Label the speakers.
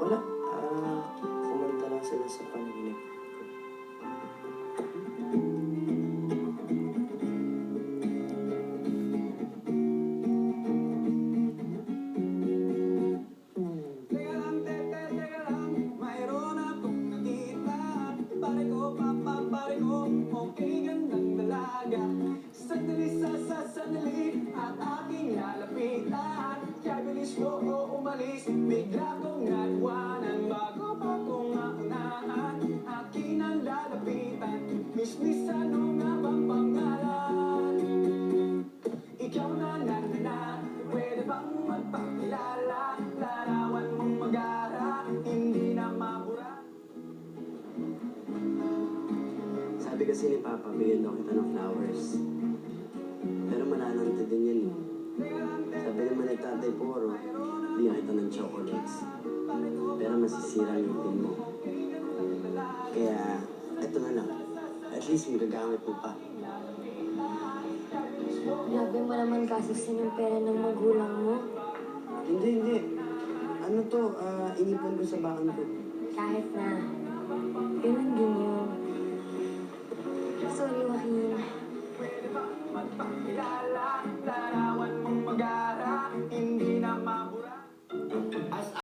Speaker 1: Wala. Kumanta lang sila sa panaginip ko.
Speaker 2: Teka lang, mayroon akong nakita. Pare ko, pare ko, okay gandang dalaga. Sandali at aking lalapitan. Kaya bilis ko umalis, bigla kong naliwanan. Bago pa kong maunahan, aking ang lalapitan. Miss, ano nga bang pangalan? Ikaw na, pwede bang magpakilala? Larawan mong mag-ara, hindi na mabura.
Speaker 1: Sabi kasi ni Papa, bigyan daw kita ng flowers. Pero malalanta din yan eh. Sabi naman ni Tatay Poro, bigyan kita ng chocolates. Pero masisira ang ngipin mo. Kaya, eto na lang. At least magagamit mo pa.
Speaker 3: Grabe mo naman gastusin yung pera ng magulang mo.
Speaker 1: Hindi. Ano to, inipon ko sa bakan ko.
Speaker 3: Kahit na, ganun din yun. Sorry, Joaquin.
Speaker 2: Pwede bang magpakilala?